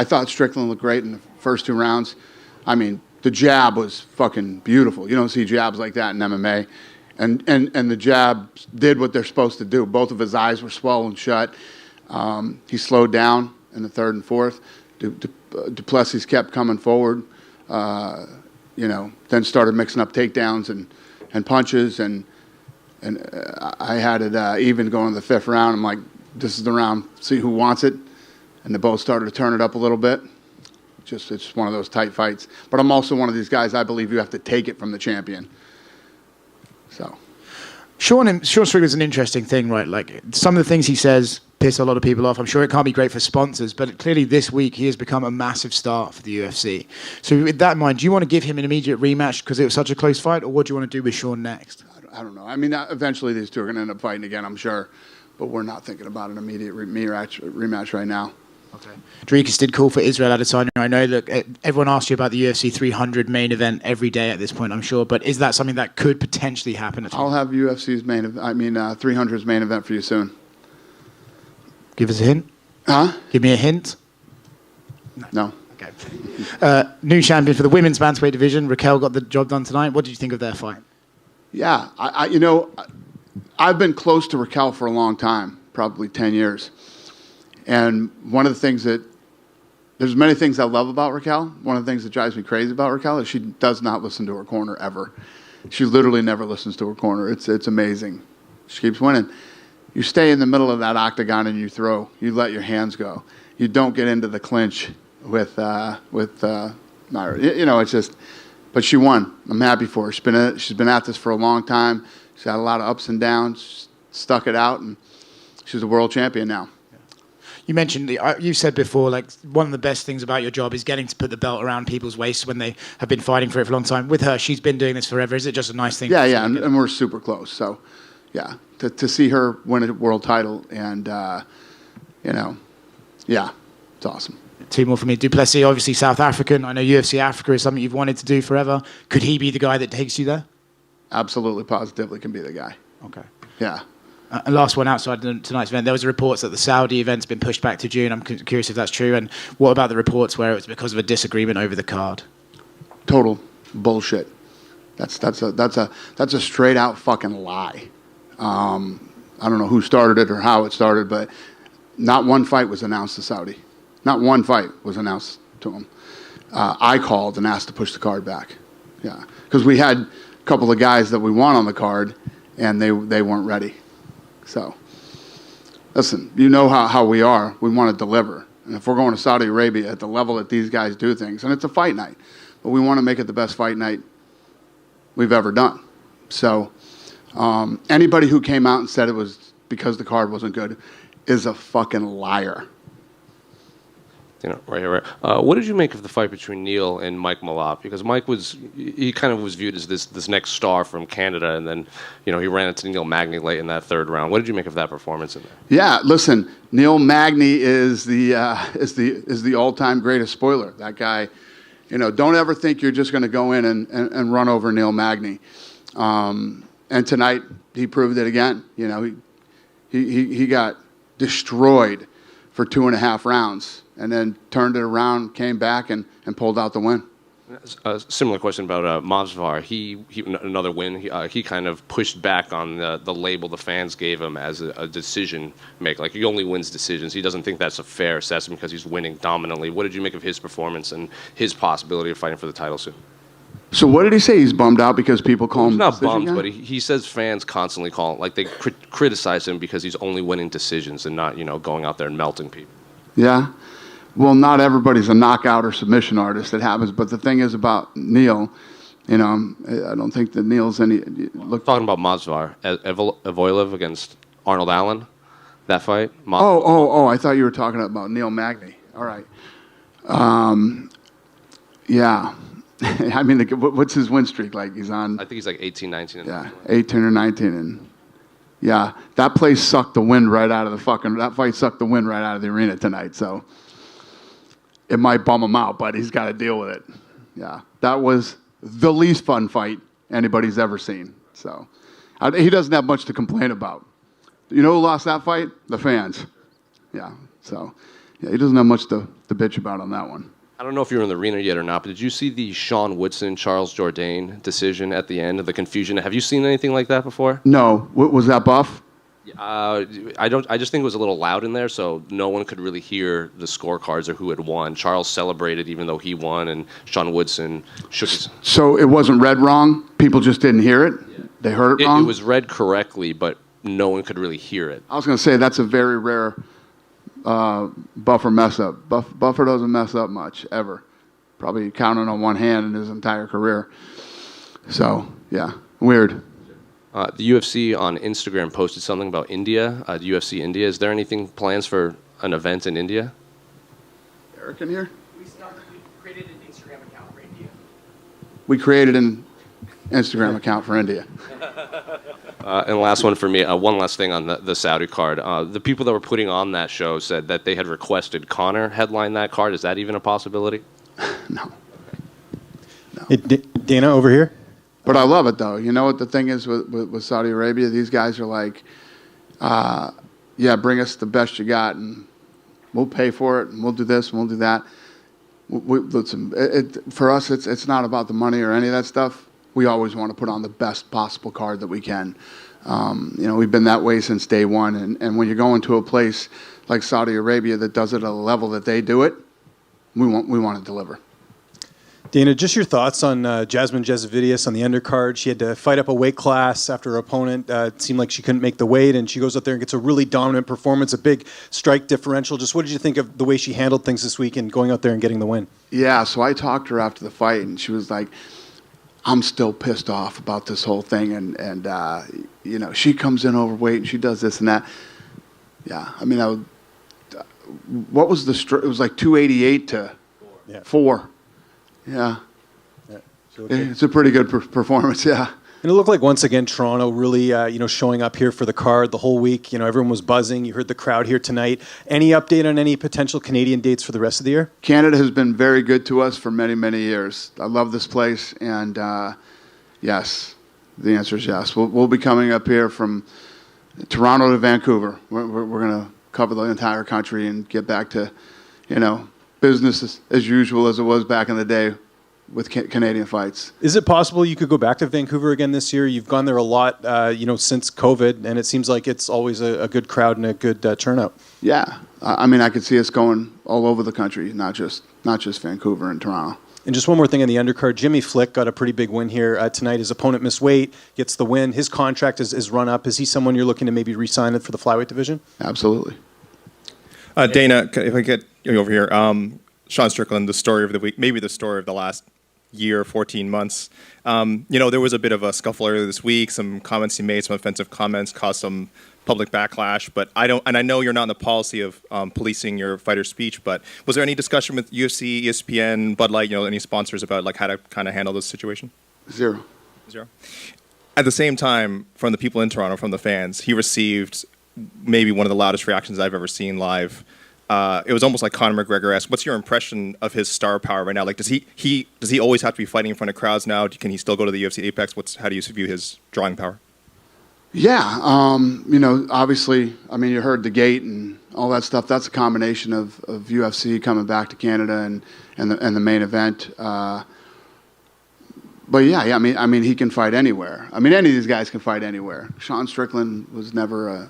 I thought Strickland looked great in the first 2 rounds. I mean, the jab was fucking beautiful. You don't see jabs like that in MMA. And the jabs did what they're supposed to do. Both of his eyes were swollen shut. He slowed down in the 3rd and 4th. Plessis kept coming forward, then started mixing up takedowns and punches. And I had it even going to the 5th round. I'm like, this is the round, see who wants it. And they both started to turn it up a little bit. It's one of those tight fights. But I'm also one of these guys, I believe you have to take it from the champion. So, Sean Strickland's an interesting thing, right? Like, some of the things he says piss a lot of people off. I'm sure it can't be great for sponsors, but clearly this week he has become a massive star for the UFC. So with that in mind, do you want to give him an immediate rematch because it was such a close fight, or what do you want to do with Sean next? I don't know. I mean, eventually these two are going to end up fighting again, I'm sure. But we're not thinking about an immediate rematch right now. Okay. Dricus did call for Israel Adesanya. I know that everyone asks you about the UFC 300 main event every day at this point, I'm sure. But is that something that could potentially happen at all? I'll have UFC's 300's main event for you soon. Give us a hint. Huh? Give me a hint. No. Okay. New champion for the women's bantamweight division. Raquel got the job done tonight. What did you think of their fight? Yeah, I've been close to Raquel for a long time, probably 10 years. And one of the things there's many things I love about Raquel. One of the things that drives me crazy about Raquel is she does not listen to her corner ever. She literally never listens to her corner. It's amazing. She keeps winning. You stay in the middle of that octagon and you throw. You let your hands go. You don't get into the clinch with Mayra. It's just. But she won. I'm happy for her. She's been at this for a long time. She's had a lot of ups and downs. Stuck it out, and she's a world champion now. You mentioned, you said before, like, one of the best things about your job is getting to put the belt around people's waists when they have been fighting for it for a long time. With her, she's been doing this forever. Is it just a nice thing? Yeah, and we're super close. So, yeah, to see her win a world title and, yeah, it's awesome. 2 more for me. Plessis, obviously South African. I know UFC Africa is something you've wanted to do forever. Could he be the guy that takes you there? Absolutely, positively can be the guy. Okay. Yeah. And last one outside tonight's event, there was reports that the Saudi event's been pushed back to June. I'm curious if that's true. And what about the reports where it was because of a disagreement over the card? Total bullshit. That's a straight out fucking lie. I don't know who started it or how it started, but not one fight was announced to Saudi. Not one fight was announced to him. I called and asked to push the card back. Yeah, because we had a couple of guys that we want on the card, and they weren't ready. So, listen, you know how we are. We want to deliver. And if we're going to Saudi Arabia at the level that these guys do things, and it's a fight night, but we want to make it the best fight night we've ever done. So, anybody who came out and said it was because the card wasn't good is a fucking liar. Right here. What did you make of the fight between Neil and Mike Malott? Because Mike he kind of was viewed as this next star from Canada, and then, he ran into Neil Magny late in that 3rd round. What did you make of that performance in there? Yeah, listen, Neil Magny is the all-time greatest spoiler. That guy, don't ever think you're just going to go in and run over Neil Magny. And tonight he proved it again. He got destroyed for 2.5 rounds. And then turned it around, came back, and pulled out the win. A similar question about Masvidal. He another win. He kind of pushed back on the label the fans gave him as a decision maker. Like, he only wins decisions. He doesn't think that's a fair assessment because he's winning dominantly. What did you make of his performance and his possibility of fighting for the title soon? So what did he say? He's bummed out because people call him. He's not bummed, but he says fans constantly call him, like, they criticize him because he's only winning decisions and not going out there and melting people. Yeah. Well, not everybody's a knockout or submission artist. It happens. But the thing is about Neil, I don't think that Neil's any... Talking about Masvidal, Evloev against Arnold Allen, that fight. I thought you were talking about Neil Magny. All right. Yeah. I mean, what's his win streak like? He's on... I think he's like 18, 19. Yeah, 18 or 19. And yeah, that place sucked the wind right out of that fight sucked the wind right out of the arena tonight, so... It might bum him out, but he's got to deal with it. Yeah, that was the least fun fight anybody's ever seen. So he doesn't have much to complain about. You know who lost that fight? The fans. Yeah, so Yeah, he doesn't have much to bitch about on that one. I don't know if you were in the arena yet or not, but did you see the Sean Woodson, Charles Jourdain decision at the end of the confusion? Have you seen anything like that before? No. Was that Buff? I don't. I just think it was a little loud in there, so no one could really hear the scorecards or who had won. Charles celebrated even though he won, and Sean Woodson shook his. So it wasn't read wrong? People just didn't hear it? Yeah. They heard it wrong? It was read correctly, but no one could really hear it. I was going to say that's a very rare Buffer mess up. Buffer doesn't mess up much, ever. Probably counting on one hand in his entire career. So, yeah, weird. The UFC on Instagram posted something about India, the UFC India. Is there anything plans for an event in India? Eric in here? We created an Instagram account for India. We created an Instagram account for India. And last one for me, one last thing on the Saudi card. The people that were putting on that show said that they had requested Conor headline that card. Is that even a possibility? No. Hey, Dana, over here. But I love it, though. You know what the thing is with Saudi Arabia? These guys are like, yeah, bring us the best you got, and we'll pay for it, and we'll do this, and we'll do that. Listen, for us, it's not about the money or any of that stuff. We always want to put on the best possible card that we can. We've been that way since day one. And when you go into a place like Saudi Arabia that does it at a level that they do it, we want to deliver. Dana, just your thoughts on Jasmine Jasvidius on the undercard. She had to fight up a weight class after her opponent. It seemed like she couldn't make the weight, and she goes out there and gets a really dominant performance, a big strike differential. Just what did you think of the way she handled things this week and going out there and getting the win? Yeah, so I talked to her after the fight, and she was like, I'm still pissed off about this whole thing, and she comes in overweight, and she does this and that. Yeah, I mean, what was the it was like 288 to 4. Yeah. It's a pretty good performance, yeah. And it looked like, once again, Toronto really, showing up here for the card the whole week. Everyone was buzzing. You heard the crowd here tonight. Any update on any potential Canadian dates for the rest of the year? Canada has been very good to us for many, many years. I love this place, and yes, the answer is yes. We'll be coming up here from Toronto to Vancouver. We're going to cover the entire country and get back to, business as usual as it was back in the day with Canadian fights. Is it possible you could go back to Vancouver again this year? You've gone there a lot, since COVID, and it seems like it's always a good crowd and a good turnout. Yeah, I mean, I could see us going all over the country, not just Vancouver and Toronto. And just one more thing on the undercard. Jimmy Flick got a pretty big win here tonight. His opponent missed weight, gets the win. His contract is run up. Is he someone you're looking to maybe re-sign it for the flyweight division? Absolutely. Dana, if I get you over here, Sean Strickland, the story of the week, maybe the story of the last year, 14 months. There was a bit of a scuffle earlier this week. Some comments he made, some offensive comments, caused some public backlash. But I know you're not in the policy of policing your fighter's speech. But was there any discussion with UFC, ESPN, Bud Light, any sponsors about how to kind of handle this situation? Zero. At the same time, from the people in Toronto, from the fans, he received maybe one of the loudest reactions I've ever seen live. It was almost like Conor McGregor-esque. What's your impression of his star power right now? Like, does he always have to be fighting in front of crowds now? Can he still go to the UFC Apex? How do you view his drawing power? Yeah, obviously, I mean, you heard the gate and all that stuff. That's a combination of UFC coming back to Canada and the main event. But yeah, I mean, he can fight anywhere. I mean, any of these guys can fight anywhere. Sean Strickland was never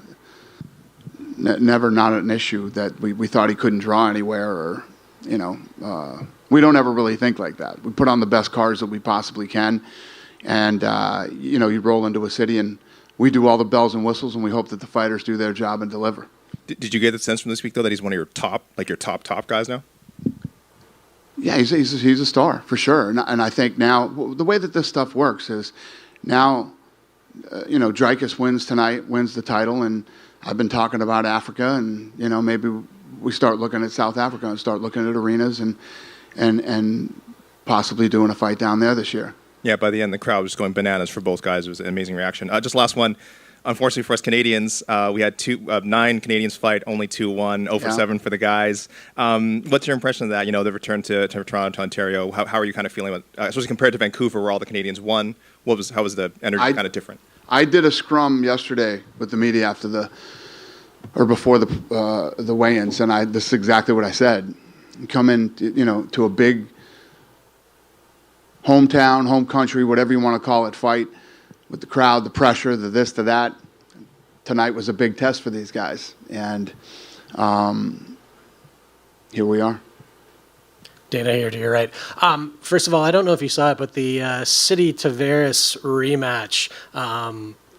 not an issue that we thought he couldn't draw anywhere, or we don't ever really think like that. We put on the best cards that we possibly can, and you roll into a city and we do all the bells and whistles, and we hope that the fighters do their job and deliver. Did you get the sense from this week though that he's one of your top guys now? Yeah, he's a star for sure, and I think now the way that this stuff works is now, Dricus wins tonight, wins the title, and I've been talking about Africa, and maybe we start looking at South Africa and start looking at arenas and possibly doing a fight down there this year. Yeah, by the end, the crowd was going bananas for both guys. It was an amazing reaction. Just last one. Unfortunately for us Canadians, we had 9 Canadians fight, only 2 won, 0 for 7 for the guys. What's your impression of that? The return to Toronto, to Ontario. How are you kind of feeling about, especially compared to Vancouver, where all the Canadians won? How was the energy kind of different? I did a scrum yesterday with the media after or before the weigh-ins, and this is exactly what I said. You come in, to a big hometown, home country, whatever you want to call it, fight with the crowd, the pressure, the this, the that. Tonight was a big test for these guys, and here we are. Dana here to your right. First of all, I don't know if you saw it, but the City Tavares rematch,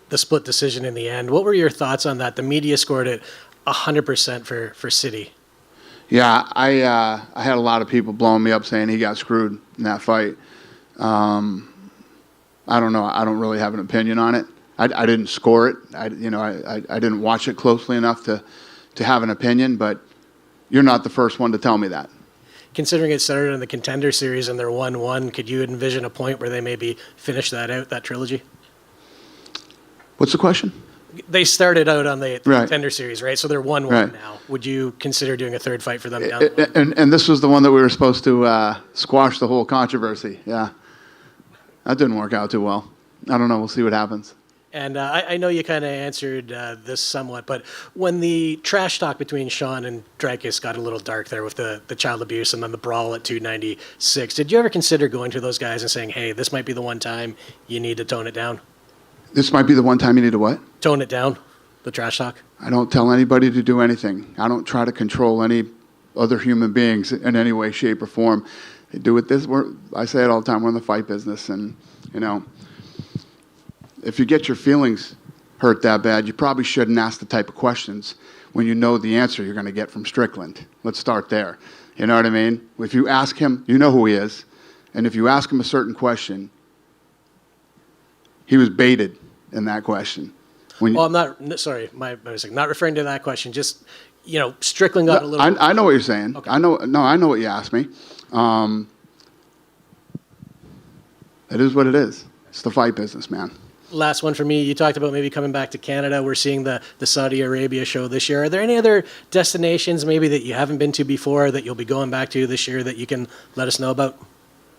the split decision in the end. What were your thoughts on that? The media scored it 100% for City. Yeah, I had a lot of people blowing me up saying he got screwed in that fight. I don't know. I don't really have an opinion on it. I didn't score it. I didn't watch it closely enough to have an opinion. But you're not the first one to tell me that. Considering it started in the Contender Series and they're 1-1, could you envision a point where they maybe finish that out, that trilogy? What's the question? They started out on the Right. Contender Series, right? So they're 1-1 Right. now. Would you consider doing a third fight for them down the line? And this was the one that we were supposed to squash the whole controversy. Yeah, that didn't work out too well. I don't know. We'll see what happens. And I know you kind of answered this somewhat, but when the trash talk between Sean and Dricus got a little dark there with the child abuse and then the brawl at 296, did you ever consider going to those guys and saying, hey, this might be the one time you need to tone it down? This might be the one time you need to what? Tone it down, the trash talk? I don't tell anybody to do anything. I don't try to control any other human beings in any way, shape, or form. They do it I say it all the time, we're in the fight business, and, if you get your feelings hurt that bad, you probably shouldn't ask the type of questions when you know the answer you're going to get from Strickland. Let's start there. You know what I mean? If you ask him, you know who he is, and if you ask him a certain question, he was baited in that question. Well, I'm not, sorry, my mistake. Not referring to that question, just, Strickland got a little... I know what you're saying. Okay. I know what you asked me. It is what it is. It's the fight business, man. Last one for me. You talked about maybe coming back to Canada. We're seeing the Saudi Arabia show this year. Are there any other destinations maybe that you haven't been to before that you'll be going back to this year that you can let us know about?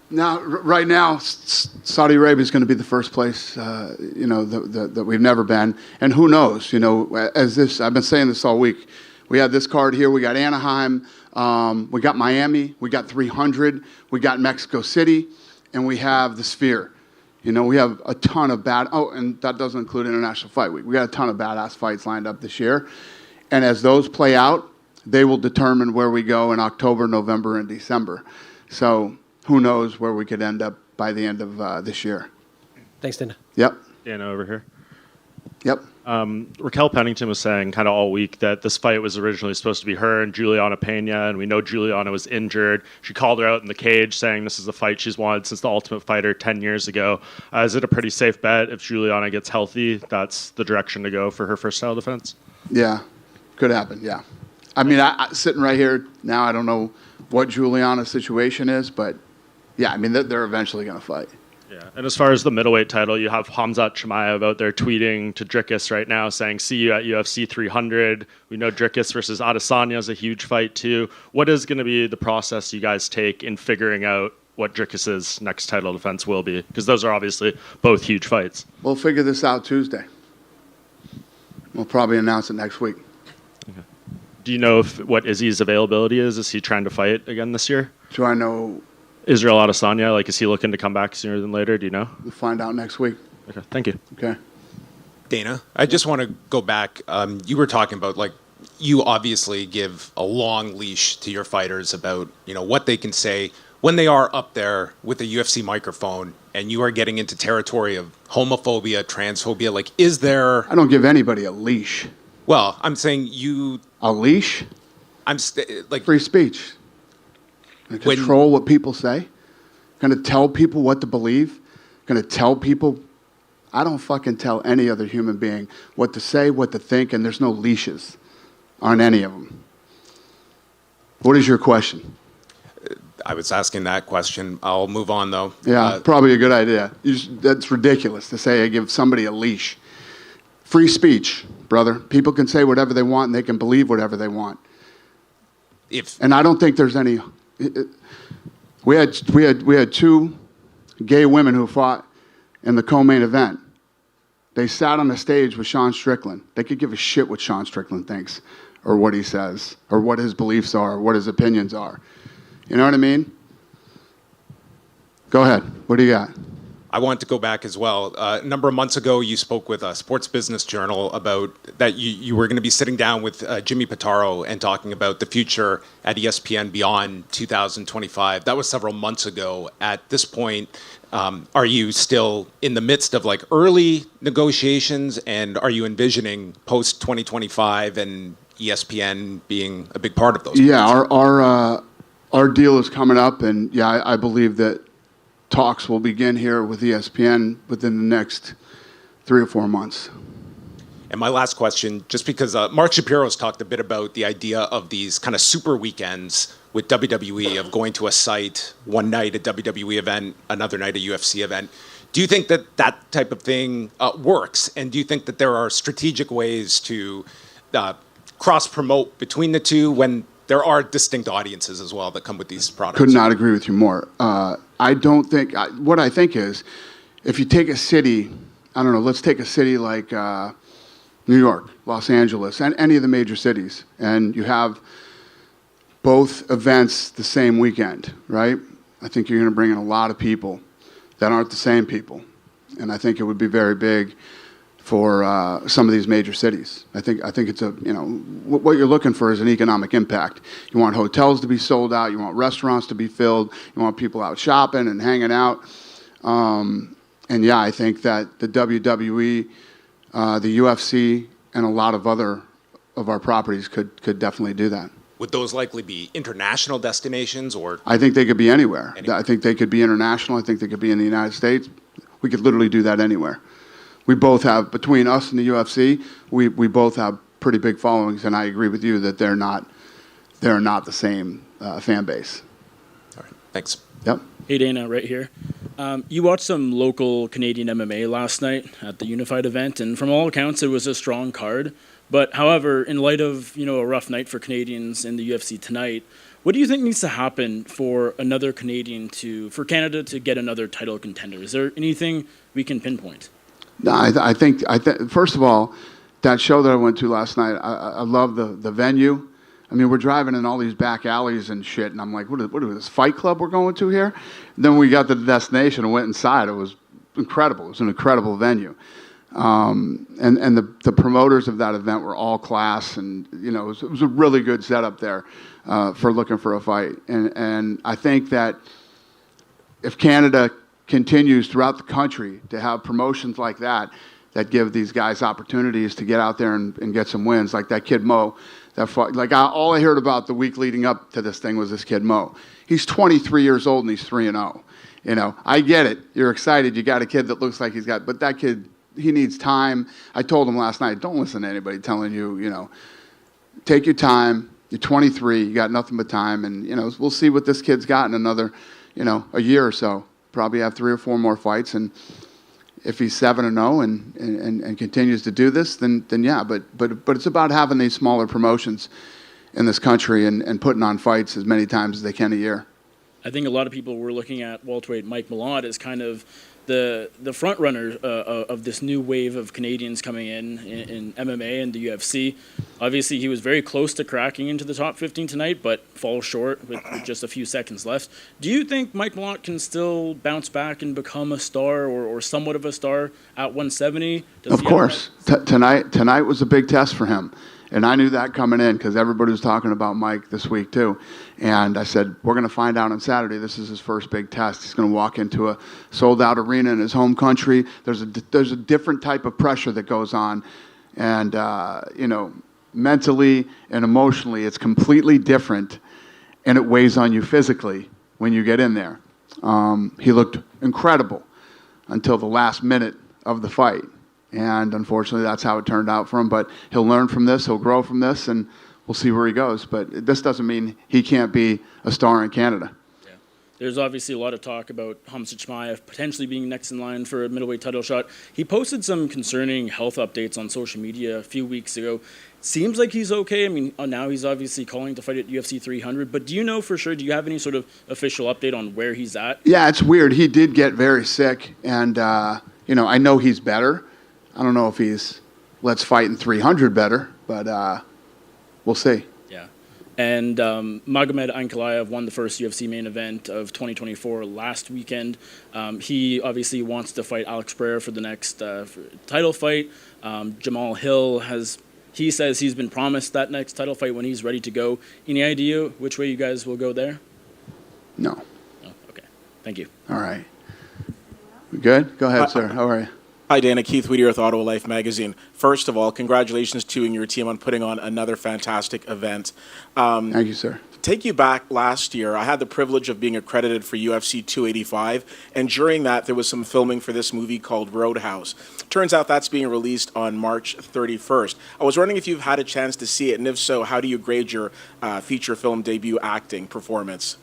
Now, right now, Saudi Arabia is going to be the first place, that we've never been. And who knows, I've been saying this all week. We had this card here. We got Anaheim. We got Miami. We got 300. We got Mexico City. And we have the Sphere. We have a ton of and that doesn't include International Fight Week. We got a ton of badass fights lined up this year. And as those play out, they will determine where we go in October, November, and December. So who knows where we could end up by the end of this year. Thanks, Dana. Yep. Dana over here. Yep. Raquel Pennington was saying kind of all week that this fight was originally supposed to be her and Juliana Pena, and we know Juliana was injured. She called her out in the cage saying this is the fight she's wanted since the Ultimate Fighter 10 years ago. Is it a pretty safe bet if Juliana gets healthy, that's the direction to go for her first title defense? Yeah, could happen, yeah. I mean, I sitting right here now, I don't know what Juliana's situation is, but yeah, I mean, they're eventually going to fight. Yeah, and as far as the middleweight title, you have Hamzat Chimaev out there tweeting to Dricus right now saying, see you at UFC 300. We know Dricus versus Adesanya is a huge fight too. What is going to be the process you guys take in figuring out what Dricus's next title defense will be? Because those are obviously both huge fights. We'll figure this out Tuesday. We'll probably announce it next week. Okay. Do you know what Izzy's availability is? Is he trying to fight again this year? Do I know? Israel Adesanya, is he looking to come back sooner than later? Do you know? We'll find out next week. Okay, thank you. Okay. Dana, I just want to go back. You were talking about, you obviously give a long leash to your fighters about, what they can say when they are up there with a UFC microphone and you are getting into territory of homophobia, transphobia. Is there... I don't give anybody a leash. Well, I'm saying you... A leash? I'm free speech. Control what people say. Going to tell people what to believe. Going to tell people. I don't fucking tell any other human being what to say, what to think, and there's no leashes on any of them. What is your question? I was asking that question. I'll move on, though. Yeah, probably a good idea. That's ridiculous to say I give somebody a leash. Free speech, brother. People can say whatever they want, and they can believe whatever they want. And I don't think there's any... We had two gay women who fought in the co-main event. They sat on the stage with Sean Strickland. They could give a shit what Sean Strickland thinks or what he says or what his beliefs are or what his opinions are. You know what I mean? Go ahead. What do you got? I want to go back as well. A number of months ago, you spoke with a Sports Business Journal about that you were going to be sitting down with Jimmy Pitaro and talking about the future at ESPN beyond 2025. That was several months ago. At this point, are you still in the midst of like early negotiations, and are you envisioning post 2025 and ESPN being a big part of those? Yeah, our deal is coming up, and yeah, I believe that talks will begin here with ESPN within the next 3 or 4 months. And my last question, just because Mark Shapiro's talked a bit about the idea of these kind of super weekends with WWE, of going to a site one night, a WWE event, another night, a UFC event. Do you think that that type of thing works? And do you think that there are strategic ways to cross-promote between the two when there are distinct audiences as well that come with these products? Could not agree with you more. I don't think, what I think is, if you take a city, I don't know, let's take a city like New York, Los Angeles, and any of the major cities, and you have both events the same weekend, right? I think you're going to bring in a lot of people that aren't the same people. And I think it would be very big for some of these major cities. I think it's what you're looking for is an economic impact. You want hotels to be sold out. You want restaurants to be filled. You want people out shopping and hanging out. And yeah, I think that the WWE, the UFC, and a lot of other of our properties could definitely do that. Would those likely be international destinations, or? I think they could be anywhere. I think they could be international. I think they could be in the United States. We could literally do that anywhere. We both have, between us and the UFC, we both have pretty big followings, and I agree with you that they're not the same fan base. All right, thanks. Yep. Hey Dana, right here. You watched some local Canadian MMA last night at the Unified event, and from all accounts, it was a strong card. But however, in light of a rough night for Canadians in the UFC tonight, what do you think needs to happen for another Canadian for Canada to get another title contender? Is there anything we can pinpoint? No, I think first of all, that show that I went to last night, I love the venue. I mean, we're driving in all these back alleys and shit, and I'm like, what is this fight club we're going to here? And then we got to the destination and went inside. It was incredible. It was an incredible venue. And the promoters of that event were all class, and it was a really good setup there for looking for a fight. And I think that if Canada continues throughout the country to have promotions like that give these guys opportunities to get out there and get some wins, like that kid Mo, all I heard about the week leading up to this thing was this kid Mo. He's 23 years old and he's 3-0. I get it. You're excited. You got a kid that looks like but that kid, he needs time. I told him last night, don't listen to anybody telling you, take your time. You're 23. You got nothing but time. And, we'll see what this kid's got in another, a year or so. Probably have 3 or 4 more fights. And if he's 7-0 and continues to do this, then yeah. But it's about having these smaller promotions in this country and putting on fights as many times as they can a year. I think a lot of people were looking at welterweight Mike Malott as kind of the front runner of this new wave of Canadians coming in MMA and the UFC. Obviously, he was very close to cracking into the top 15 tonight, but falls short with just a few seconds left. Do you think Mike Malott can still bounce back and become a star or somewhat of a star at 170? Of course. Tonight was a big test for him. And I knew that coming in because everybody was talking about Mike this week too. And I said, we're going to find out on Saturday. This is his first big test. He's going to walk into a sold-out arena in his home country. There's a different type of pressure that goes on. And, mentally and emotionally, it's completely different. And it weighs on you physically when you get in there. He looked incredible until the last minute of the fight. And unfortunately, that's how it turned out for him. But he'll learn from this. He'll grow from this. And we'll see where he goes. But this doesn't mean he can't be a star in Canada. Yeah. There's obviously a lot of talk about Khamzat Chimaev potentially being next in line for a middleweight title shot. He posted some concerning health updates on social media a few weeks ago. Seems like he's okay. I mean, now he's obviously calling to fight at UFC 300. But do you know for sure, do you have any sort of official update on where he's at? Yeah, it's weird. He did get very sick. And, I know he's better. I don't know if he's let's fight in 300 better, but we'll see. Yeah. And Magomed Ankalaev won the first UFC main event of 2024 last weekend. He obviously wants to fight Alex Pereira for the next title fight. Jamal Hill he says he's been promised that next title fight when he's ready to go. Any idea which way you guys will go there? No. Oh, okay. Thank you. All right. We good? Go ahead, sir. How are you? Hi, Dana. Keith Whittier with Ottawa Life Magazine. First of all, congratulations to you and your team on putting on another fantastic event. Thank you, sir. Take you back last year, I had the privilege of being accredited for UFC 285, and during that, there was some filming for this movie called Roadhouse. Turns out that's being released on March 31st. I was wondering if you've had a chance to see it, and if so, how do you grade your feature film debut acting performance?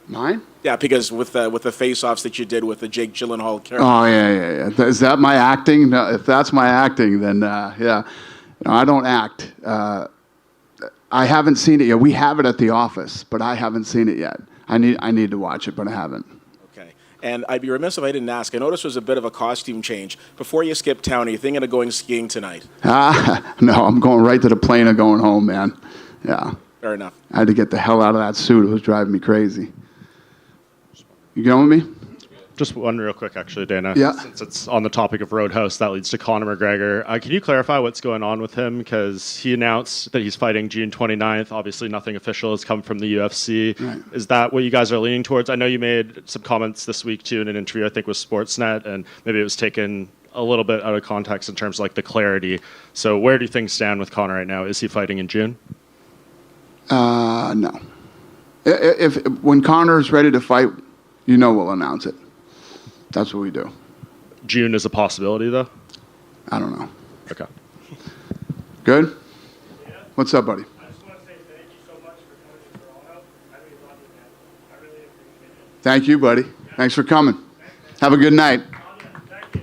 Mine? Yeah, because with the face-offs that you did with the Jake Gyllenhaal character. Oh, yeah. Is that my acting? No, if that's my acting, then, yeah. No, I don't act. I haven't seen it yet. We have it at the office, but I haven't seen it yet. I need to watch it, but I haven't. Okay. And I'd be remiss if I didn't ask. I noticed there was a bit of a costume change. Before you skip town, are you thinking of going skiing tonight? No, I'm going right to the plane and going home, man. Yeah. Fair enough. I had to get the hell out of that suit. It was driving me crazy. You going with me? Just one real quick, actually, Dana. Yeah. Since it's on the topic of Roadhouse, that leads to Conor McGregor. Can you clarify what's going on with him? Because he announced that he's fighting June 29th. Obviously, nothing official has come from the UFC. Right. Is that what you guys are leaning towards? I know you made some comments this week, too, in an interview, I think, with Sportsnet, and maybe it was taken a little bit out of context in terms of like the clarity. So where do things stand with Conor right now? Is he fighting in June? No. When Conor's ready to fight, we'll announce it. That's what we do. June is a possibility, though? I don't know. Okay. Good? Yeah. What's up, buddy? I just want to say thank you so much for coming to Toronto. I really love you, man. I really appreciate it. Thank you, buddy. Thanks for coming. Have a good night. Thank you.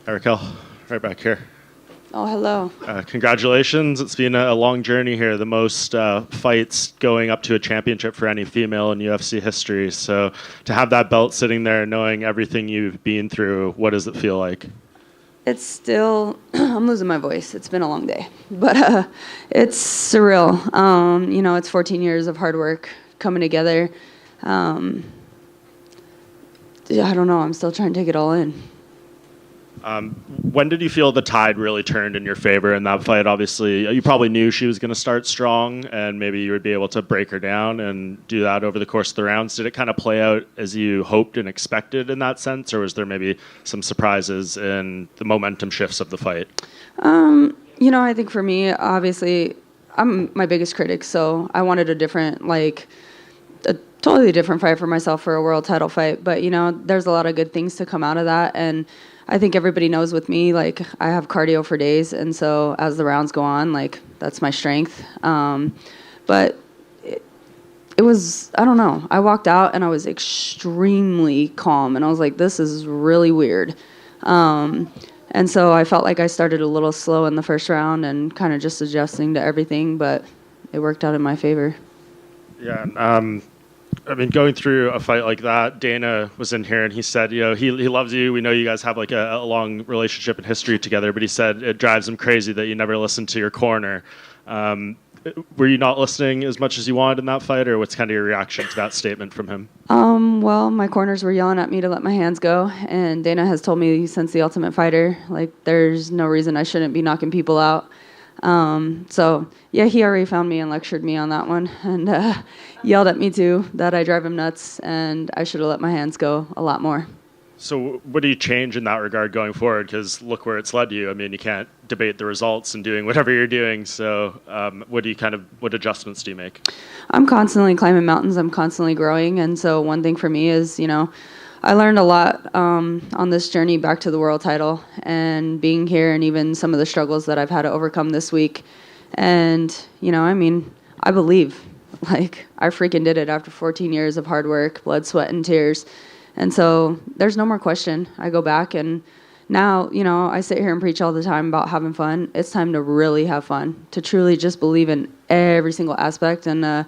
Hi, Raquel. Right back here. Oh, hello. Congratulations. It's been a long journey here, the most fights going up to a championship for any female in UFC history. So to have that belt sitting there, knowing everything you've been through, what does it feel like? It's still, I'm losing my voice. It's been a long day, but it's surreal. It's 14 years of hard work coming together. I don't know. I'm still trying to take it all in. When did you feel the tide really turned in your favor in that fight? Obviously, you probably knew she was going to start strong, and maybe you would be able to break her down and do that over the course of the rounds. Did it kind of play out as you hoped and expected in that sense, or was there maybe some surprises in the momentum shifts of the fight? I think for me, obviously, I'm my biggest critic, so I wanted a totally different fight for myself for a world title fight. But, there's a lot of good things to come out of that, and I think everybody knows with me, I have cardio for days, and so as the rounds go on, that's my strength. But it was, I don't know. I walked out, and I was extremely calm, and I was like, this is really weird. And so I felt like I started a little slow in the first round and kind of just adjusting to everything, but it worked out in my favor. Yeah, going through a fight like that, Dana was in here and he said, he loves you. We know you guys have a long relationship and history together, but he said it drives him crazy that you never listen to your corner. Were you not listening as much as you wanted in that fight, or what's kind of your reaction to that statement from him? Well, my corners were yelling at me to let my hands go, and Dana has told me since The Ultimate Fighter, like, there's no reason I shouldn't be knocking people out. So, yeah, he already found me and lectured me on that one, and yelled at me, too, that I drive him nuts, and I should have let my hands go a lot more. So what do you change in that regard going forward? Because look where it's led you. I mean, you can't debate the results and doing whatever you're doing. So what adjustments do you make? I'm constantly climbing mountains. I'm constantly growing. And so one thing for me is, I learned a lot on this journey back to the world title and being here, and even some of the struggles that I've had to overcome this week. And, I believe, I freaking did it after 14 years of hard work, blood, sweat, and tears. And so there's no more question. I go back, and now, I sit here and preach all the time about having fun. It's time to really have fun, to truly just believe in every single aspect. And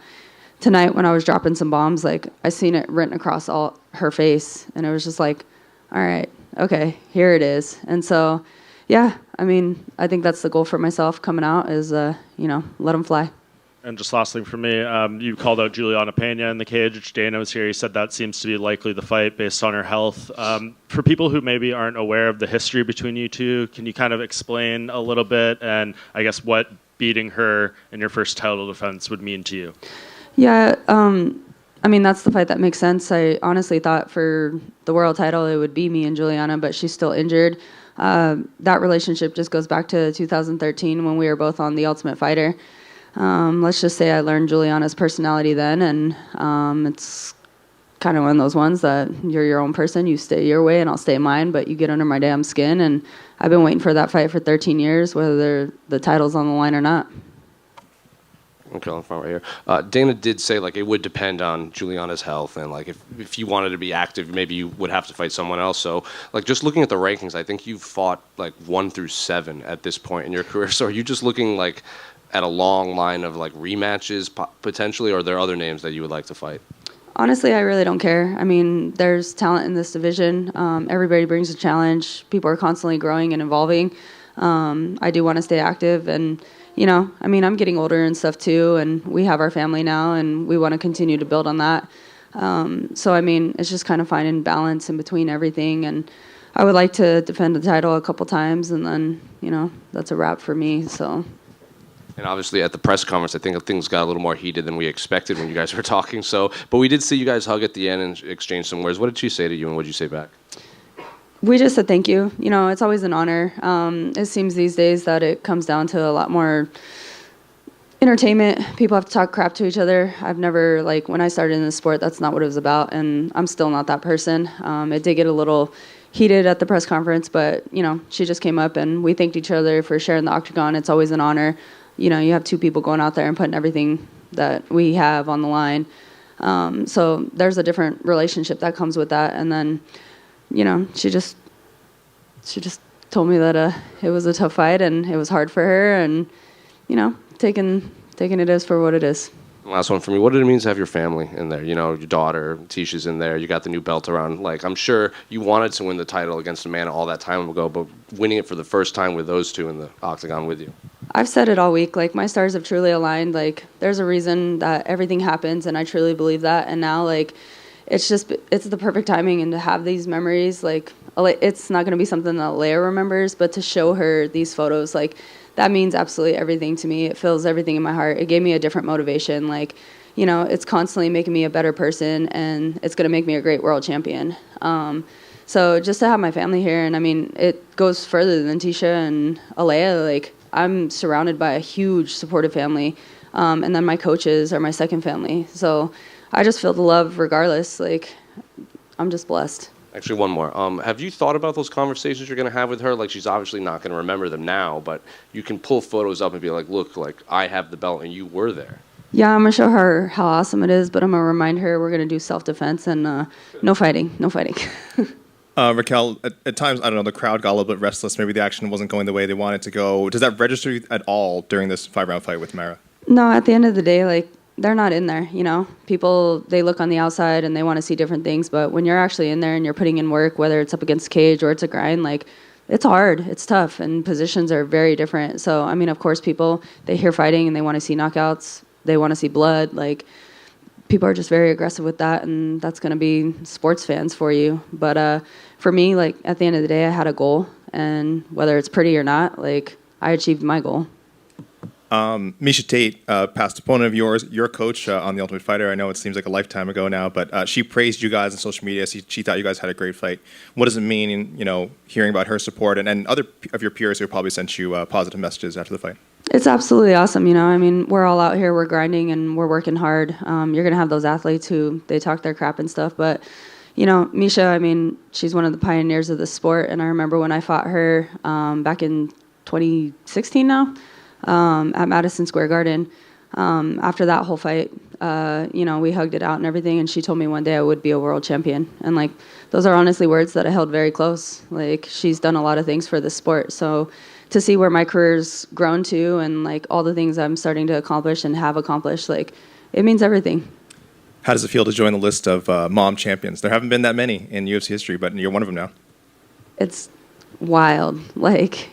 tonight when I was dropping some bombs, I seen it written across all her face, and it was just like, all right, okay, here it is. And so, yeah, I think that's the goal for myself coming out is, let them fly. And just last thing for me, you called out Juliana Pena in the cage. Dana was here. He said that seems to be likely the fight based on her health. For people who maybe aren't aware of the history between you two, can you kind of explain a little bit and I guess what beating her in your first title defense would mean to you? Yeah, that's the fight that makes sense. I honestly thought for the world title it would be me and Juliana, but she's still injured. That relationship just goes back to 2013 when we were both on The Ultimate Fighter. Let's just say I learned Juliana's personality then, and it's kind of one of those ones that you're your own person. You stay your way, and I'll stay mine, but you get under my damn skin, and I've been waiting for that fight for 13 years, whether the title's on the line or not. Okay, on the front right here. Dana did say it would depend on Juliana's health, and if you wanted to be active, maybe you would have to fight someone else. So just looking at the rankings, I think you've fought 1 through 7 at this point in your career. So are you just looking at a long line of rematches potentially, or are there other names that you would like to fight? Honestly, I really don't care. There's talent in this division. Everybody brings a challenge. People are constantly growing and evolving. I do want to stay active, and I'm getting older and stuff too, and we have our family now, and we want to continue to build on that. So it's just kind of finding balance in between everything, and I would like to defend the title a couple times, and then that's a wrap for me. So. And obviously at the press conference, I think things got a little more heated than we expected when you guys were talking. But we did see you guys hug at the end and exchange some words. What did she say to you, and what did you say back? We just said thank you. It's always an honor. It seems these days that it comes down to a lot more entertainment. People have to talk crap to each other. I've never, when I started in the sport, that's not what it was about, and I'm still not that person. It did get a little heated at the press conference, but, she just came up, and we thanked each other for sharing the octagon. It's always an honor. You have two people going out there and putting everything that we have on the line. So there's a different relationship that comes with that. And then, she just told me that it was a tough fight and it was hard for her, and taking it as for what it is. Last one for me. What did it mean to have your family in there? Your daughter, Tisha's in there. You got the new belt around. I'm sure you wanted to win the title against Amanda all that time ago, but winning it for the first time with those two in the octagon with you. I've said it all week. My stars have truly aligned. There's a reason that everything happens, and I truly believe that. And now, it's the perfect timing, and to have these memories, it's not going to be something that Leia remembers, but to show her these photos, that means absolutely everything to me. It fills everything in my heart. It gave me a different motivation. It's constantly making me a better person, and it's going to make me a great world champion. So just to have my family here, and it goes further than Tisha and Alea. I'm surrounded by a huge supportive family, and then my coaches are my second family. So I just feel the love regardless. I'm just blessed. Actually, one more. Have you thought about those conversations you're going to have with her? She's obviously not going to remember them now, but you can pull photos up and be look, I have the belt and you were there. Yeah, I'm going to show her how awesome it is, but I'm going to remind her we're going to do self-defense and no fighting. Raquel, at times, I don't know, the crowd got a little bit restless. Maybe the action wasn't going the way they wanted to go. Does that register at all during this 5-round fight with Mayra? No, at the end of the day, they're not in there, People, they look on the outside and they want to see different things, but when you're actually in there and you're putting in work, whether it's up against cage or it's a grind, it's hard. It's tough, and positions are very different. So, I mean, of course, people, they hear fighting and they want to see knockouts. They want to see blood. Like, people are just very aggressive with that, and that's going to be sports fans for you. But for me, like, at the end of the day, I had a goal, and whether it's pretty or not, like, I achieved my goal. Misha Tate, past opponent of yours, your coach on The Ultimate Fighter. I know it seems like a lifetime ago now, but she praised you guys on social media. She thought you guys had a great fight. What does it mean, hearing about her support and other of your peers who probably sent you positive messages after the fight? It's absolutely awesome. I mean, we're all out here, we're grinding and we're working hard. You're going to have those athletes who they talk their crap and stuff, but Misha, I mean, she's one of the pioneers of the sport, and I remember when I fought her back in 2016 now, at Madison Square Garden. After that whole fight, we hugged it out and everything, and she told me one day I would be a world champion. And, like, those are honestly words that I held very close. Like, she's done a lot of things for the sport. So to see where my career's grown to and, like, all the things I'm starting to accomplish and have accomplished, like, it means everything. How does it feel to join the list of mom champions? There haven't been that many in UFC history, but you're one of them now. It's wild. Like,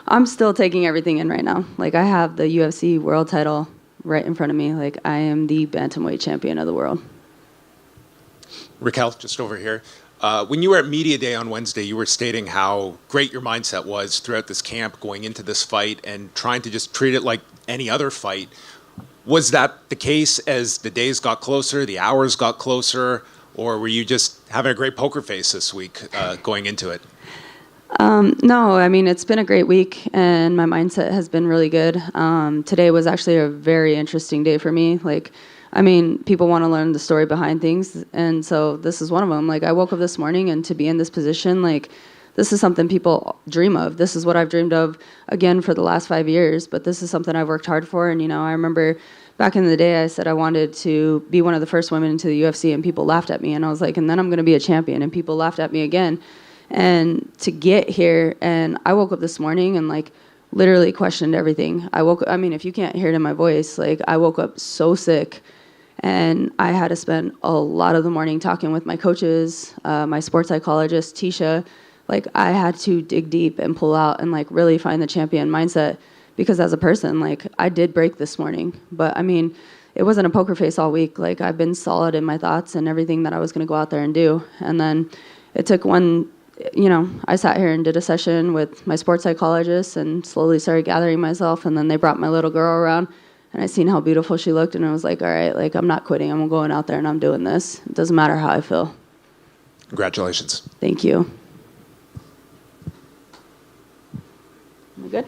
I'm still taking everything in right now. Like, I have the UFC world title right in front of me. Like, I am the bantamweight champion of the world. Raquel, just over here. When you were at Media Day on Wednesday, you were stating how great your mindset was throughout this camp going into this fight and trying to just treat it like any other fight. Was that the case as the days got closer, the hours got closer, or were you just having a great poker face this week going into it? No, I mean, it's been a great week, and my mindset has been really good. Today was actually a very interesting day for me. Like, I mean, people want to learn the story behind things, and so this is one of them. Like, I woke up this morning, and to be in this position, like, this is something people dream of. This is what I've dreamed of, again, for the last 5 years, but this is something I've worked hard for, and, I remember back in the day, I said I wanted to be one of the first women into the UFC, and people laughed at me, and I was like, and then I'm going to be a champion, and people laughed at me again. And to get here, and I woke up this morning and, like, literally questioned everything. I mean, if you can't hear it in my voice, like, I woke up so sick, and I had to spend a lot of the morning talking with my coaches, my sports psychologist, Tisha. Like, I had to dig deep and pull out and, like, really find the champion mindset, because as a person, like, I did break this morning. But, I mean, it wasn't a poker face all week. Like, I've been solid in my thoughts and everything that I was going to go out there and do. And then it took I sat here and did a session with my sports psychologist and slowly started gathering myself. And then they brought my little girl around, and I seen how beautiful she looked. And I was like, all right, like, I'm not quitting. I'm going out there and I'm doing this. It doesn't matter how I feel. Congratulations. Thank you. Am I good?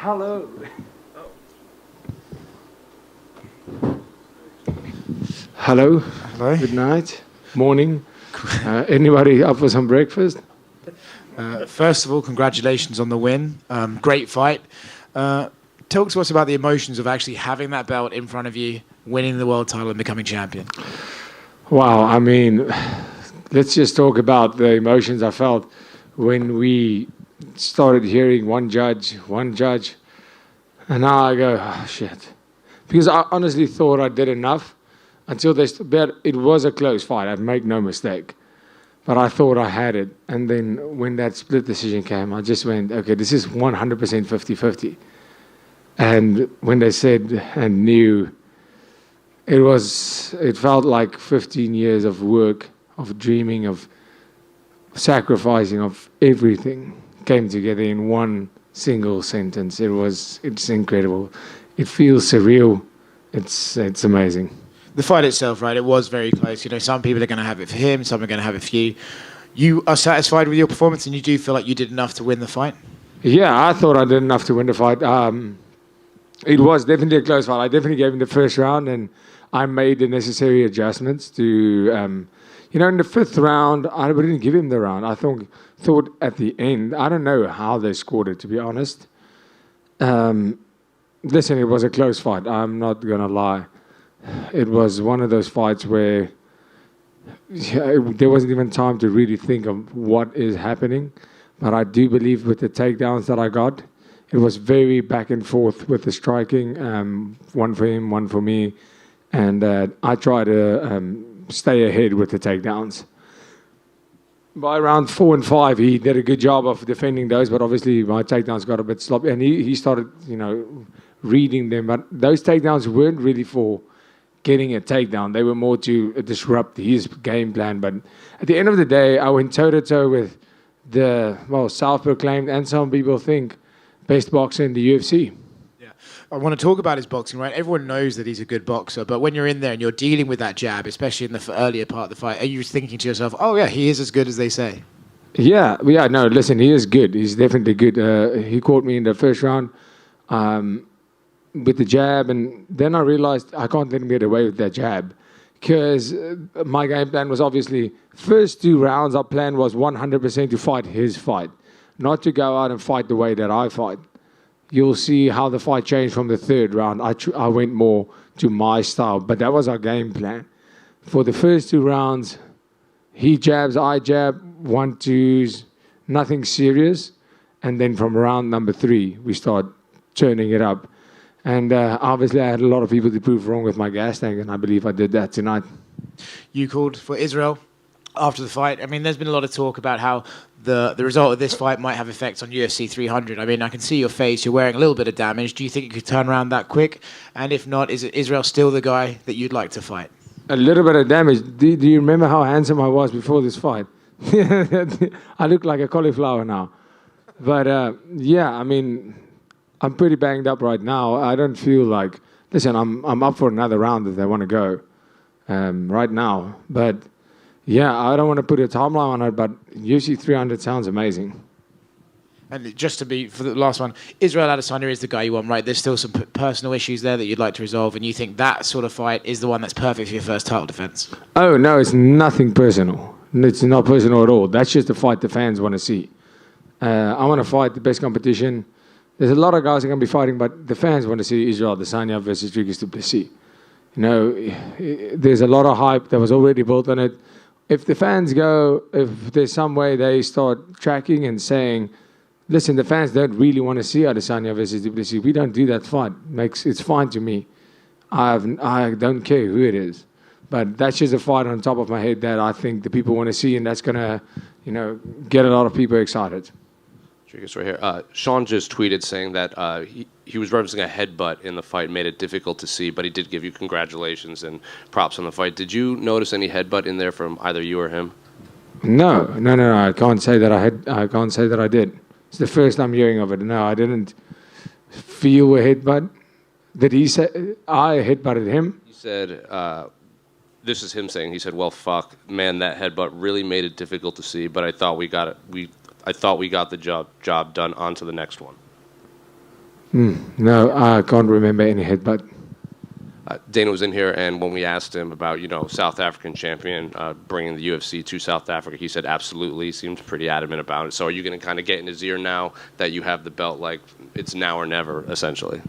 Hello. Hello. Hello. Good night. Morning. Anybody up for some breakfast? First of all, congratulations on the win. Great fight. Talk to us about the emotions of actually having that belt in front of you, winning the world title and becoming champion. Wow. I mean, let's just talk about the emotions I felt when we started hearing one judge, and now I go, oh, shit. Because I honestly thought I did enough until but it was a close fight, I'd make no mistake. But I thought I had it. And then when that split decision came, I just went, okay, this is 100% 50-50. And when they said and knew, it felt like 15 years of work, of dreaming, of sacrificing, of everything came together in one single sentence. It's incredible. It feels surreal. It's amazing. The fight itself, right, it was very close. You know, some people are going to have it for him, some are going to have it for you. You are satisfied with your performance and you do feel like you did enough to win the fight? Yeah, I thought I did enough to win the fight. It was definitely a close fight. I definitely gave him the first round, and I made the necessary adjustments to, in the fifth round, I didn't give him the round. I thought at the end, I don't know how they scored it, to be honest. Listen, it was a close fight. I'm not going to lie. It was one of those fights where there wasn't even time to really think of what is happening. But I do believe with the takedowns that I got, it was very back and forth with the striking, one for him, one for me. And I tried to stay ahead with the takedowns. By round 4 and 5, he did a good job of defending those, but obviously my takedowns got a bit sloppy. And he started, reading them. But those takedowns weren't really for getting a takedown. They were more to disrupt his game plan. But at the end of the day, I went toe-to-toe with the, self-proclaimed, and some people think, best boxer in the UFC. Yeah, I want to talk about his boxing, right? Everyone knows that he's a good boxer, but when you're in there and you're dealing with that jab, especially in the earlier part of the fight, are you thinking to yourself, oh yeah, he is as good as they say? Yeah, no, listen, he is good. He's definitely good. He caught me in the first round with the jab, and then I realized I can't let him get away with that jab, because my game plan was obviously, first 2 rounds, our plan was 100% to fight his fight, not to go out and fight the way that I fight. You'll see how the fight changed from the 3rd round. I went more to my style, but that was our game plan. For the first 2 rounds, he jabs, I jab, 1-2s, nothing serious. And then from round number 3, we start turning it up. And obviously, I had a lot of people to prove wrong with my gas tank, and I believe I did that tonight. You called for Israel after the fight. I mean, there's been a lot of talk about how the result of this fight might have effects on UFC 300. I mean, I can see your face. You're wearing a little bit of damage. Do you think you could turn around that quick? And if not, is Israel still the guy that you'd like to fight? A little bit of damage. Do you remember how handsome I was before this fight? I look like a cauliflower now. But, I mean, I'm pretty banged up right now. I don't feel like... Listen, I'm up for another round if they want to go right now. But... yeah, I don't want to put a timeline on it, but UFC 300 sounds amazing. And just to be, for the last one, Israel Adesanya is the guy you want, right? There's still some personal issues there that you'd like to resolve, and you think that sort of fight is the one that's perfect for your first title defense? Oh, no, it's nothing personal. It's not personal at all. That's just the fight the fans want to see. I want to fight the best competition. There's a lot of guys that are going to be fighting, but the fans want to see Israel Adesanya versus Dricus Plessis. There's a lot of hype that was already built on it. If the fans go, if there's some way they start tracking and saying, listen, the fans don't really want to see Adesanya versus Plessis, we don't do that fight. It's fine to me. I don't care who it is. But that's just a fight on top of my head that I think the people want to see, and that's going to, get a lot of people excited. Dricus right here. Sean just tweeted saying that he was referencing a headbutt in the fight, made it difficult to see, but he did give you congratulations and props on the fight. Did you notice any headbutt in there from either you or him? No. I can't say that I can't say that I did. It's the first I'm hearing of it. No, I didn't feel a headbutt. Did he say I headbutted him? He said, this is him saying, he said, well, fuck, man, that headbutt really made it difficult to see, but I thought we got it. I thought we got the job done. On to the next one. No, I can't remember any headbutt. Dana was in here, and when we asked him about, South African champion bringing the UFC to South Africa, he said absolutely. He seemed pretty adamant about it. So are you going to kind of get in his ear now that you have the belt, like it's now or never, essentially?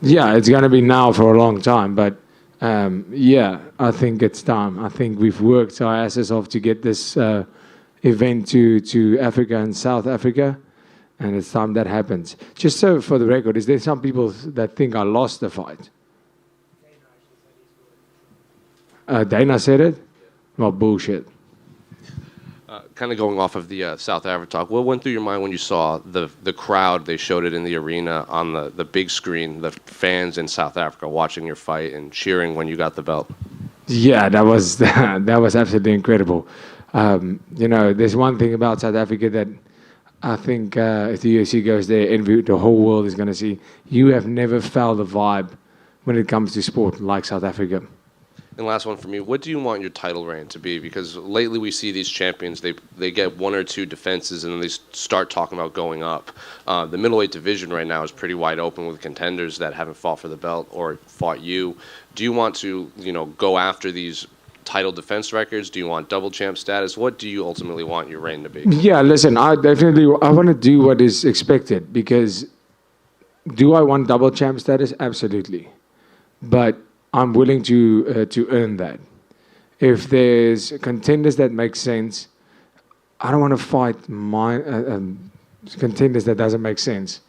Yeah, it's going to be now for a long time, but yeah, I think it's time. I think we've worked our asses off to get this event to Africa and South Africa, and it's time that happens. Just so for the record, is there some people that think I lost the fight? Dana said it? Well, bullshit. Kind of going off of the South Africa talk, what went through your mind when you saw the crowd? They showed it in the arena on the big screen, the fans in South Africa watching your fight and cheering when you got the belt. Yeah, that was that was absolutely incredible. There's one thing about South Africa that I think if the UFC goes there, the whole world is going to see. You have never felt a vibe when it comes to sport like South Africa. And last one for me, what do you want your title reign to be? Because lately we see these champions, they get one or two defenses and then they start talking about going up. The middleweight division right now is pretty wide open with contenders that haven't fought for the belt or fought you. Do you want to, go after these title defense records? Do you want double champ status? What do you ultimately want your reign to be? Yeah, listen, I want to do what is expected, because do I want double champ status? Absolutely. But I'm willing to earn that. If there's contenders that make sense, I don't want to fight contenders that doesn't make sense.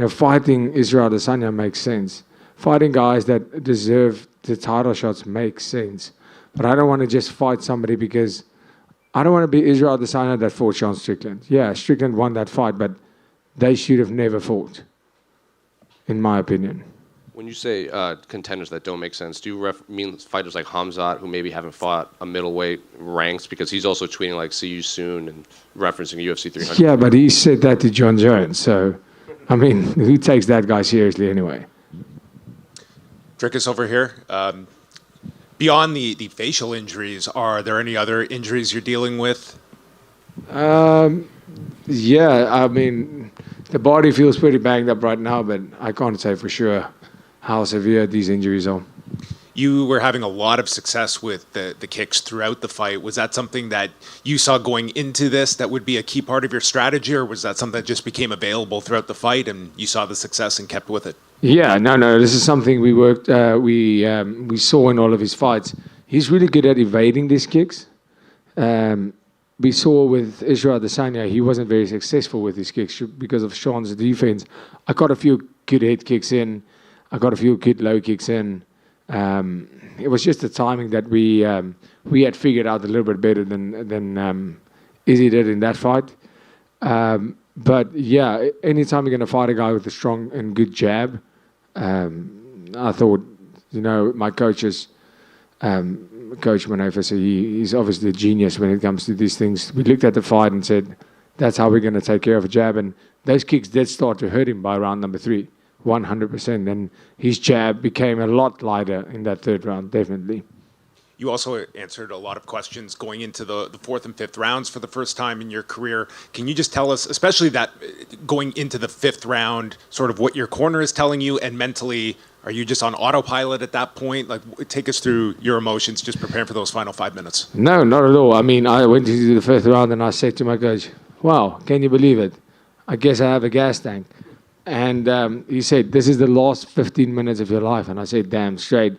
Fighting Israel Adesanya makes sense. Fighting guys that deserve the title shots makes sense. But I don't want to just fight somebody because I don't want to be Israel Adesanya that fought Sean Strickland. Yeah, Strickland won that fight, but they should have never fought, in my opinion. When you say contenders that don't make sense, do you mean fighters like Hamzat, who maybe haven't fought a middleweight ranks, because he's also tweeting like "see you soon" and referencing UFC 300? Yeah, but he said that to John Jones, so I mean, who takes that guy seriously anyway? Dricus over here. Beyond the facial injuries, are there any other injuries you're dealing with? Yeah, I mean, the body feels pretty banged up right now, but I can't say for sure how severe these injuries are. You were having a lot of success with the kicks throughout the fight. Was that something that you saw going into this that would be a key part of your strategy, or was that something that just became available throughout the fight and you saw the success and kept with it? Yeah, no, this is something we worked, we saw in all of his fights. He's really good at evading these kicks. We saw with Israel Adesanya, he wasn't very successful with his kicks because of Sean's defense. I got a few good head kicks in. I got a few good low kicks in. It was just the timing that we had figured out a little bit better than Izzy did in that fight. But yeah, anytime you're going to fight a guy with a strong and good jab, I thought, my coaches, Coach Manofa, so he's obviously a genius when it comes to these things. We looked at the fight and said, that's how we're going to take care of a jab. And those kicks did start to hurt him by round number 3. 100%, and his jab became a lot lighter in that third round, definitely. You also answered a lot of questions going into the fourth and fifth rounds for the first time in your career. Can you just tell us, especially that going into the fifth round, sort of what your corner is telling you, and mentally, are you just on autopilot at that point? Like, take us through your emotions, just preparing for those final 5 minutes. No, not at all. I mean, I went into the fifth round and I said to my coach, wow, can you believe it? I guess I have a gas tank. And he said, this is the last 15 minutes of your life. And I said, damn straight.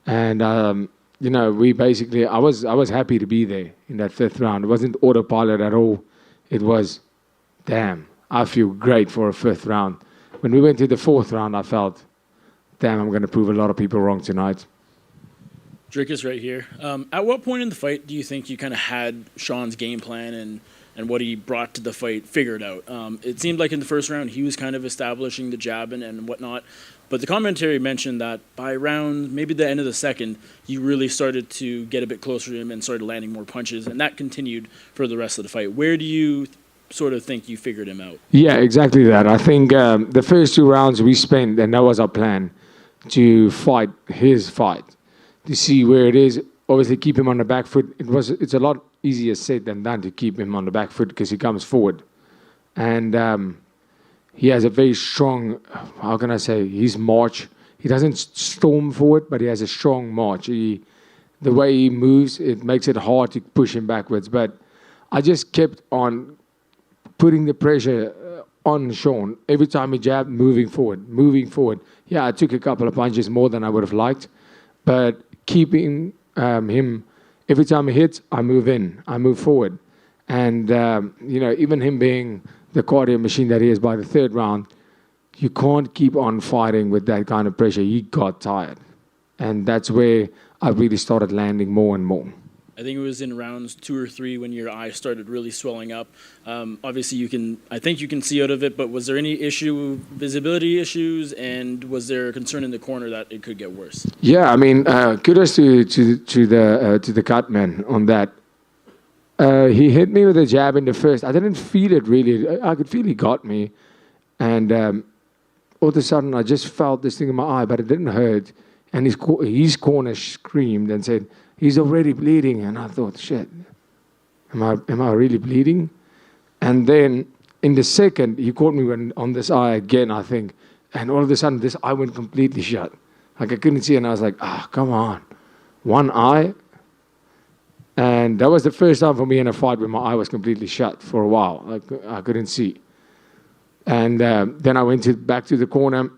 And, we basically, I was happy to be there in that fifth round. It wasn't autopilot at all. It was, damn, I feel great for a fifth round. When we went to the fourth round, I felt, damn, I'm going to prove a lot of people wrong tonight. Dricus right here. At what point in the fight do you think you kind of had Sean's game plan and what he brought to the fight figured out? It seemed like in the first round he was kind of establishing the jab and whatnot, but the commentary mentioned that by round, maybe the end of the second, you really started to get a bit closer to him and started landing more punches, and that continued for the rest of the fight. Where do you sort of think you figured him out? Yeah, exactly that. I think the first 2 rounds we spent, and that was our plan, to fight his fight, to see where it is. Obviously, keep him on the back foot. It's a lot easier said than done to keep him on the back foot because he comes forward. And he has a very strong, how can I say, his march. He doesn't storm forward, but he has a strong march. The way he moves, it makes it hard to push him backwards. But I just kept on putting the pressure on Sean every time he jabbed, moving forward. Yeah, I took a couple of punches more than I would have liked, but keeping him, every time he hits, I move forward. And, even him being the cardio machine that he is by the third round, you can't keep on fighting with that kind of pressure. He got tired. And that's where I really started landing more and more. I think it was in rounds 2 or 3 when your eye started really swelling up. Obviously, I think you can see out of it, but was there any visibility issues, and was there a concern in the corner that it could get worse? Yeah, I mean, kudos to the cut man on that. He hit me with a jab in the first. I didn't feel it really. I could feel he got me, and all of a sudden I just felt this thing in my eye, but it didn't hurt. And his corner screamed and said, "He's already bleeding." And I thought, shit, am I really bleeding? And then in the second, he caught me on this eye again, I think. And all of a sudden, this eye went completely shut. Like I couldn't see, and I was like, come on. One eye. And that was the first time for me in a fight where my eye was completely shut for a while. I couldn't see. And then I went back to the corner.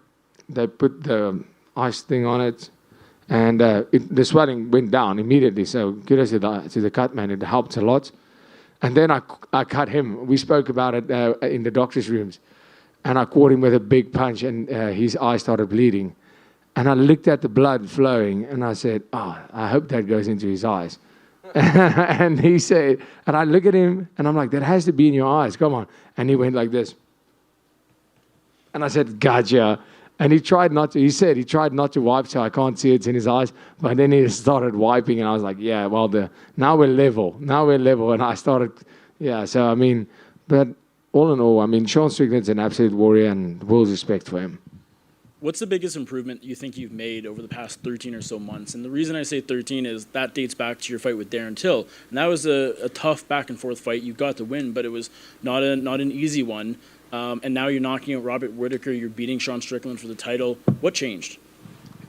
They put the ice thing on it. And the swelling went down immediately. So kudos to the cut man. It helped a lot. And then I cut him. We spoke about it in the doctor's rooms. And I caught him with a big punch, and his eye started bleeding. And I looked at the blood flowing, and I said, I hope that goes into his eyes. And he said, and I look at him, and I'm like, that has to be in your eyes. Come on. And he went like this. And I said, gotcha. And he tried not to. He said he tried not to wipe, so I can't see it's in his eyes. But then he started wiping, and I was like, yeah, well, now we're level. And I started, so I mean, but all in all, I mean, Sean Strickland's an absolute warrior, and world's respect for him. What's the biggest improvement you think you've made over the past 13 or so months? And the reason I say 13 is that dates back to your fight with Darren Till. And that was a tough back-and-forth fight. You got the win, but it was not an easy one. And now you're knocking out Robert Whittaker. You're beating Sean Strickland for the title. What changed?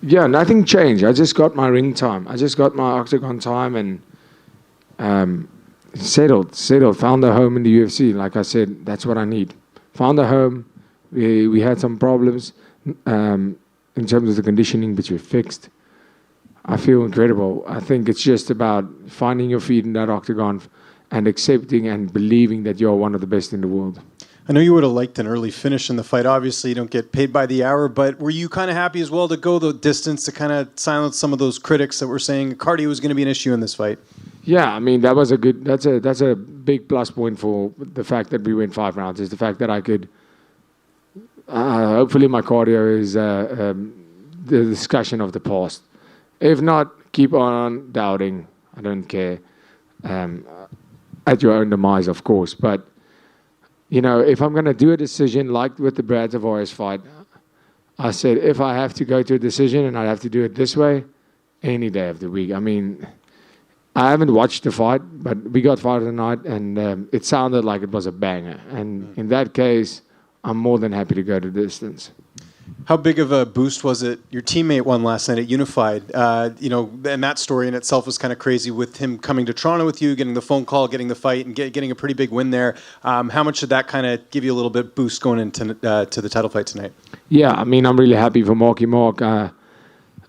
Yeah, nothing changed. I just got my ring time. I just got my octagon time and settled. Found a home in the UFC. Like I said, that's what I need. Found a home. We had some problems in terms of the conditioning, but we're fixed. I feel incredible. I think it's just about finding your feet in that octagon and accepting and believing that you're one of the best in the world. I know you would have liked an early finish in the fight. Obviously, you don't get paid by the hour, but were you kind of happy as well to go the distance to kind of silence some of those critics that were saying cardio was going to be an issue in this fight? Yeah, I mean, that's a big plus point for the fact that we went 5 rounds, is the fact that I could, hopefully my cardio is the discussion of the past. If not, keep on doubting. I don't care. At your own demise, of course, but if I'm going to do a decision like with the Brad Tavares fight, I said, if I have to go to a decision and I have to do it this way, any day of the week. I mean, I haven't watched the fight, but we got fight of the night, and it sounded like it was a banger. And in that case, I'm more than happy to go to distance. How big of a boost was it? Your teammate won last night at Unified. And that story in itself was kind of crazy with him coming to Toronto with you, getting the phone call, getting the fight, and getting a pretty big win there. How much did that kind of give you a little bit boost going into to the title fight tonight? Yeah, I mean, I'm really happy for Marky Mark.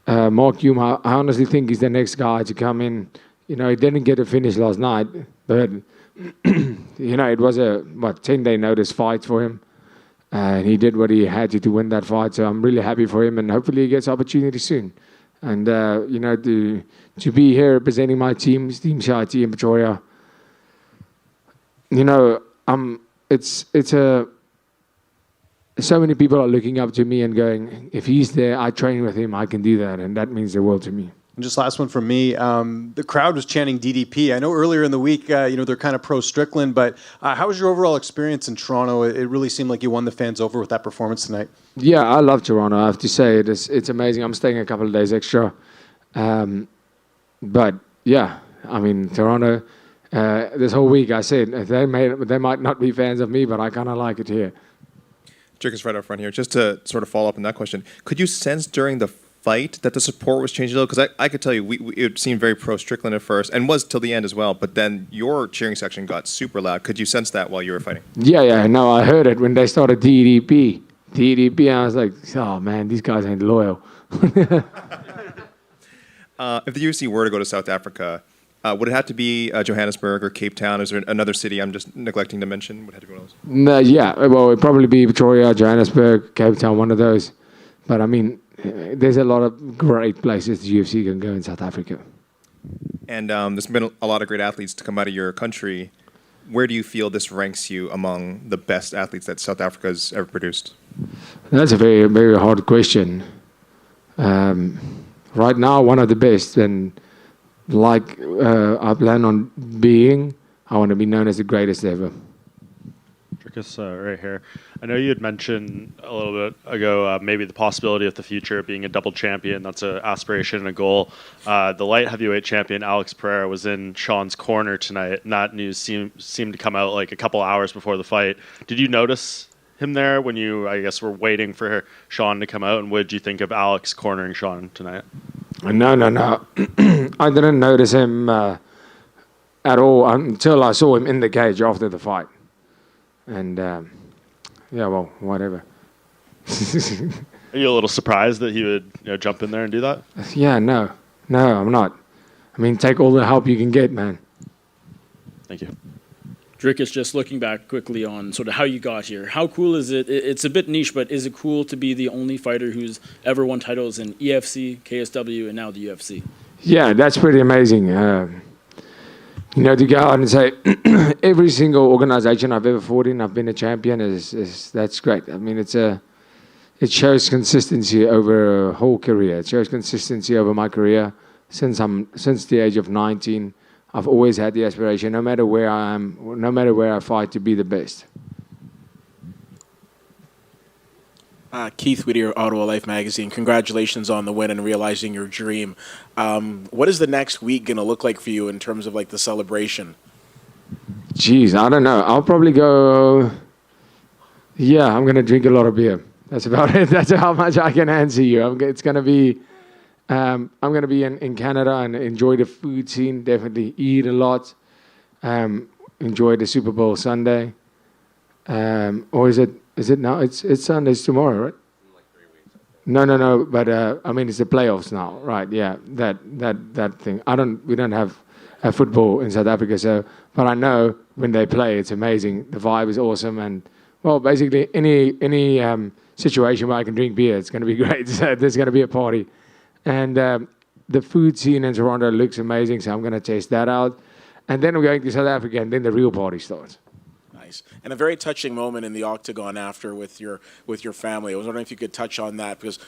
Mark Hume, I honestly think he's the next guy to come in. He didn't get a finish last night, but, it was a 10-day notice fight for him. And he did what he had to win that fight. So I'm really happy for him, and hopefully he gets opportunity soon. And, to be here representing my team CIT in Pretoria, so many people are looking up to me and going, if he's there, I train with him, I can do that. And that means the world to me. And just last one from me. The crowd was chanting DDP. I know earlier in the week, they're kind of pro-Strickland, but how was your overall experience in Toronto? It really seemed like you won the fans over with that performance tonight. Yeah, I love Toronto. I have to say, it's amazing. I'm staying a couple of days extra. But, yeah, I mean, Toronto, this whole week I said, they might not be fans of me, but I kind of like it here. Dricus right up front here. Just to sort of follow up on that question, could you sense during the fight that the support was changing a little? Because I could tell you, it seemed very pro Strickland at first, and was till the end as well. But then your cheering section got super loud. Could you sense that while you were fighting? Yeah, no, I heard it when they started DDP. I was like, oh man, these guys ain't loyal. If the UFC were to go to South Africa, would it have to be Johannesburg or Cape Town? Is there another city I'm just neglecting to mention? Would it have to be one of those? No, yeah, well, it'd probably be Pretoria, Johannesburg, Cape Town, one of those. But I mean, there's a lot of great places the UFC can go in South Africa. And there's been a lot of great athletes to come out of your country. Where do you feel this ranks you among the best athletes that South Africa's ever produced? That's a very, very hard question. Right now, one of the best, and like I plan on being, I want to be known as the greatest ever. Dricus, right here. I know you had mentioned a little bit ago maybe the possibility of the future being a double champion. That's an aspiration and a goal. The light heavyweight champion, Alex Pereira, was in Sean's corner tonight, and that news seemed to come out like a couple hours before the fight. Did you notice him there when you, I guess, were waiting for Sean to come out? And what did you think of Alex cornering Sean tonight? No. I didn't notice him at all until I saw him in the cage after the fight. And, yeah, well, whatever. Are you a little surprised that he would jump in there and do that? Yeah, no, I'm not. I mean, take all the help you can get, man. Thank you. Dricus, just looking back quickly on sort of how you got here, how cool is it? It's a bit niche, but is it cool to be the only fighter who's ever won titles in EFC, KSW, and now the UFC? Yeah, that's pretty amazing. To go out and say every single organization I've ever fought in, I've been a champion, that's great. I mean, it shows consistency over a whole career. It shows consistency over my career since the age of 19. I've always had the aspiration, no matter where I am, no matter where I fight, to be the best. Keith Whittier, Ottawa Life Magazine. Congratulations on the win and realizing your dream. What is the next week going to look like for you in terms of like the celebration? Jeez, I don't know. I'll probably go. Yeah, I'm going to drink a lot of beer. That's about it. That's how much I can answer you. It's going to be. I'm going to be in Canada and enjoy the food scene. Definitely eat a lot. Enjoy the Super Bowl Sunday. Or is it now? It's Sunday's tomorrow, right? In like 3 weeks. No. But I mean, it's the playoffs now, right? Yeah, that thing. We don't have football in South Africa, so. But I know when they play, it's amazing. The vibe is awesome, and well, basically any situation where I can drink beer, it's going to be great. So there's going to be a party, and the food scene in Toronto looks amazing. So I'm going to test that out, and then we're going to South Africa, and then the real party starts. And a very touching moment in the octagon after with your family. I was wondering if you could touch on that, because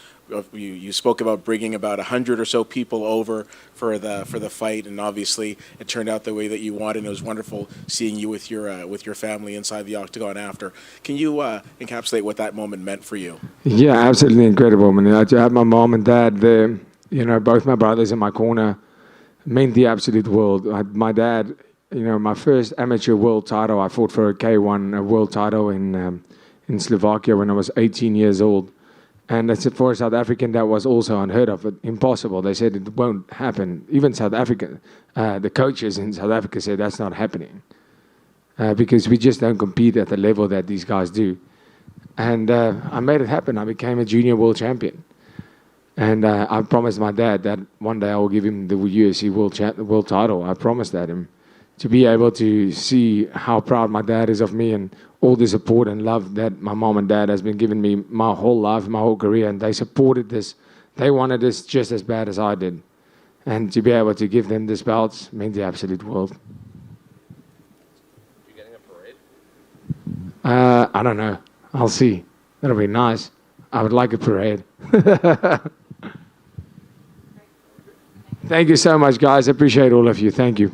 you spoke about bringing about 100 or so people over for the fight, and obviously it turned out the way that you wanted. And it was wonderful seeing you with your family inside the octagon after. Can you encapsulate what that moment meant for you? Yeah, absolutely incredible. I mean, to have my mom and dad there, both my brothers in my corner, meant the absolute world. My dad. My first amateur world title, I fought for a K1 world title in Slovakia when I was 18 years old. And that's for a South African, that was also unheard of, impossible. They said it won't happen. Even South Africa, the coaches in South Africa said that's not happening. Because we just don't compete at the level that these guys do. And I made it happen. I became a junior world champion. And I promised my dad that one day I will give him the UFC world title. I promised that him. To be able to see how proud my dad is of me and all the support and love that my mom and dad has been giving me my whole life, my whole career, and they supported this. They wanted this just as bad as I did. And to be able to give them this belt meant the absolute world. You getting a parade? I don't know. I'll see. That'll be nice. I would like a parade. Thank you so much, guys. I appreciate all of you. Thank you.